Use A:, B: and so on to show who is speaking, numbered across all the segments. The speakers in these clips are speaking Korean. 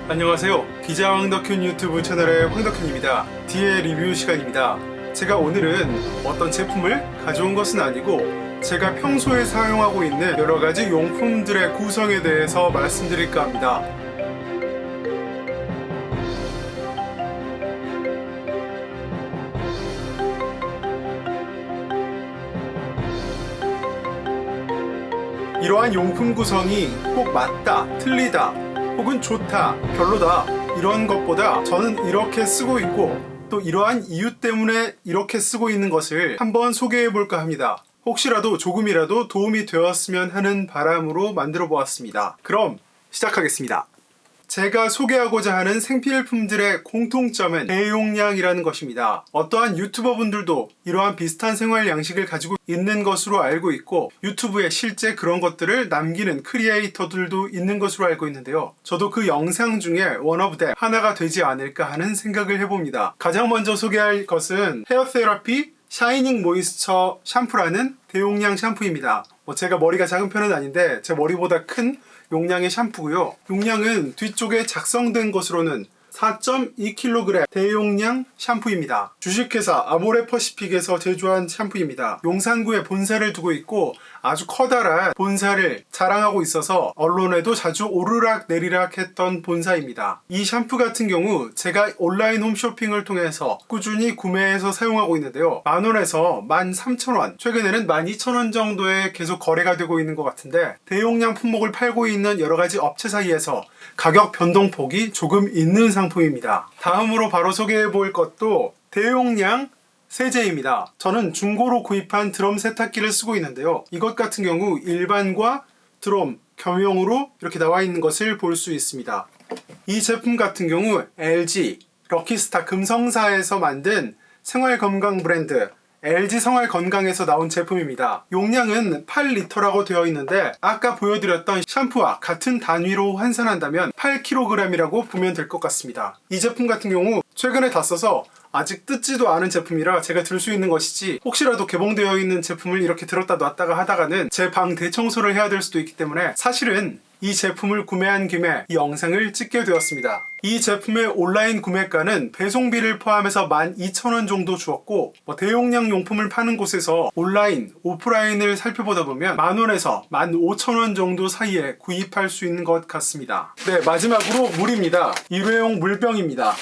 A: 안녕하세요. 기자 황덕현 유튜브 채널의 황덕현입니다. 뒤에 리뷰 시간입니다. 제가 오늘은 어떤 제품을 가져온 것은 아니고 제가 평소에 사용하고 있는 여러가지 용품들의 구성에 대해서 말씀드릴까 합니다. 이러한 용품 구성이 꼭 맞다, 틀리다, 혹은 좋다, 별로다 이런 것보다 저는 이렇게 쓰고 있고 또 이러한 이유 때문에 이렇게 쓰고 있는 것을 한번 소개해 볼까 합니다. 혹시라도 조금이라도 도움이 되었으면 하는 바람으로 만들어 보았습니다. 그럼 시작하겠습니다. 제가 소개하고자 하는 생필품들의 공통점은 대용량이라는 것입니다. 어떠한 유튜버분들도 이러한 비슷한 생활 양식을 가지고 있는 것으로 알고 있고 유튜브에 실제 그런 것들을 남기는 크리에이터들도 있는 것으로 알고 있는데요. 저도 그 영상 중에 원 오브 댐 하나가 되지 않을까 하는 생각을 해봅니다. 가장 먼저 소개할 것은 헤어 테라피 샤이닝 모이스처 샴푸라는 대용량 샴푸입니다. 제가 머리가 작은 편은 아닌데 제 머리보다 큰 용량의 샴푸고요. 용량은 뒤쪽에 작성된 것으로는 4.2kg 대용량 샴푸입니다. 주식회사 아모레퍼시픽에서 제조한 샴푸입니다. 용산구에 본사를 두고 있고 아주 커다란 본사를 자랑하고 있어서 언론에도 자주 오르락 내리락 했던 본사입니다. 이 샴푸 같은 경우 제가 온라인 홈쇼핑을 통해서 꾸준히 구매해서 사용하고 있는데요. 만원에서 13,000원, 최근에는 12,000원 정도에 계속 거래가 되고 있는 것 같은데 대용량 품목을 팔고 있는 여러가지 업체 사이에서 가격 변동폭이 조금 있는 상품입니다. 다음으로 바로 소개해 볼 것도 대용량 세제입니다. 저는 중고로 구입한 드럼 세탁기를 쓰고 있는데요. 이것 같은 경우 일반과 드럼 겸용으로 이렇게 나와 있는 것을 볼 수 있습니다. 이 제품 같은 경우 LG 럭키스타 금성사에서 만든 생활건강 브랜드 LG 생활건강에서 나온 제품입니다. 용량은 8리터라고 되어 있는데 아까 보여드렸던 샴푸와 같은 단위로 환산한다면 8kg이라고 보면 될 것 같습니다. 이 제품 같은 경우 최근에 다 써서 아직 뜯지도 않은 제품이라 제가 들 수 있는 것이지 혹시라도 개봉되어 있는 제품을 이렇게 들었다 놨다가 하다가는 제 방 대청소를 해야 될 수도 있기 때문에 사실은 이 제품을 구매한 김에 이 영상을 찍게 되었습니다. 이 제품의 온라인 구매가는 배송비를 포함해서 12,000원 정도 주었고 대용량 용품을 파는 곳에서 온라인, 오프라인을 살펴보다 보면 만원에서 15,000원 정도 사이에 구입할 수 있는 것 같습니다. 네, 마지막으로 물입니다. 일회용 물병입니다.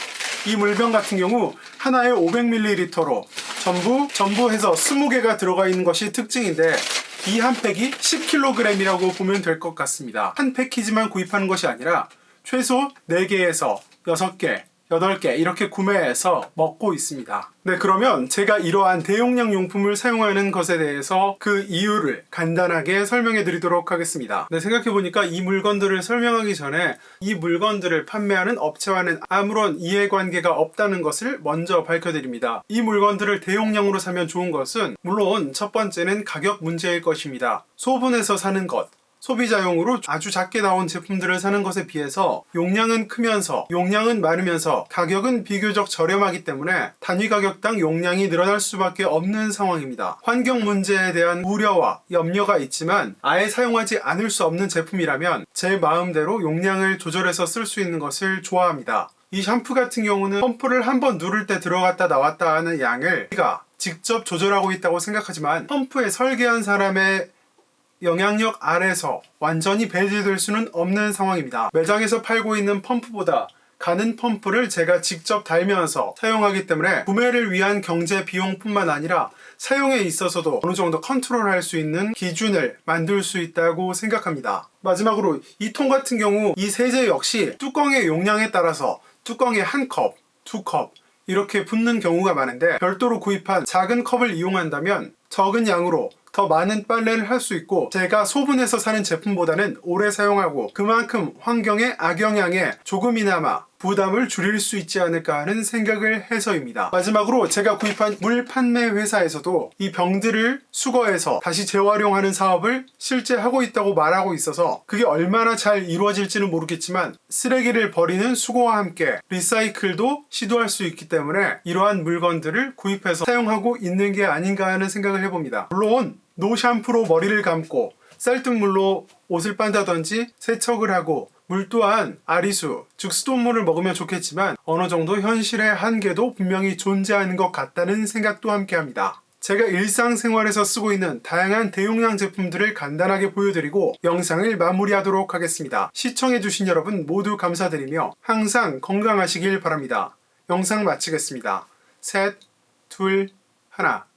A: 이 물병 같은 경우 하나에 500ml로 전부 해서 20개가 들어가 있는 것이 특징인데 이 한 팩이 10kg이라고 보면 될 것 같습니다. 한 패키지만 구입하는 것이 아니라 최소 4개에서 6개, 8개 이렇게 구매해서 먹고 있습니다. 네, 그러면 제가 이러한 대용량 용품을 사용하는 것에 대해서 그 이유를 간단하게 설명해 드리도록 하겠습니다. 네, 생각해보니까 이 물건들을 설명하기 전에 이 물건들을 판매하는 업체와는 아무런 이해관계가 없다는 것을 먼저 밝혀드립니다. 이 물건들을 대용량으로 사면 좋은 것은 물론 첫 번째는 가격 문제일 것입니다. 소분해서 사는 것, 소비자용으로 아주 작게 나온 제품들을 사는 것에 비해서 용량은 크면서 용량은 많으면서 가격은 비교적 저렴하기 때문에 단위 가격당 용량이 늘어날 수밖에 없는 상황입니다. 환경 문제에 대한 우려와 염려가 있지만 아예 사용하지 않을 수 없는 제품이라면 제 마음대로 용량을 조절해서 쓸 수 있는 것을 좋아합니다. 이 샴푸 같은 경우는 펌프를 한번 누를 때 들어갔다 나왔다 하는 양을 우리가 직접 조절하고 있다고 생각하지만 펌프에 설계한 사람의 영향력 아래서 완전히 배제될 수는 없는 상황입니다. 매장에서 팔고 있는 펌프보다 가는 펌프를 제가 직접 달면서 사용하기 때문에 구매를 위한 경제 비용뿐만 아니라 사용에 있어서도 어느 정도 컨트롤할 수 있는 기준을 만들 수 있다고 생각합니다. 마지막으로 이 통 같은 경우 이 세제 역시 뚜껑의 용량에 따라서 뚜껑에 한 컵, 두 컵 이렇게 붓는 경우가 많은데 별도로 구입한 작은 컵을 이용한다면 적은 양으로 더 많은 빨래를 할 수 있고 제가 소분해서 사는 제품보다는 오래 사용하고 그만큼 환경에 악영향에 조금이나마 부담을 줄일 수 있지 않을까 하는 생각을 해서입니다. 마지막으로 제가 구입한 물 판매 회사에서도 이 병들을 수거해서 다시 재활용하는 사업을 실제 하고 있다고 말하고 있어서 그게 얼마나 잘 이루어질지는 모르겠지만 쓰레기를 버리는 수거와 함께 리사이클도 시도할 수 있기 때문에 이러한 물건들을 구입해서 사용하고 있는 게 아닌가 하는 생각을 해봅니다. 물론 노 샴푸로 머리를 감고 쌀뜨물로 옷을 빤다든지 세척을 하고 물 또한 아리수, 즉 수돗물을 먹으면 좋겠지만 어느 정도 현실의 한계도 분명히 존재하는 것 같다는 생각도 함께합니다. 제가 일상생활에서 쓰고 있는 다양한 대용량 제품들을 간단하게 보여드리고 영상을 마무리하도록 하겠습니다. 시청해주신 여러분 모두 감사드리며 항상 건강하시길 바랍니다. 영상 마치겠습니다. 셋, 둘, 하나.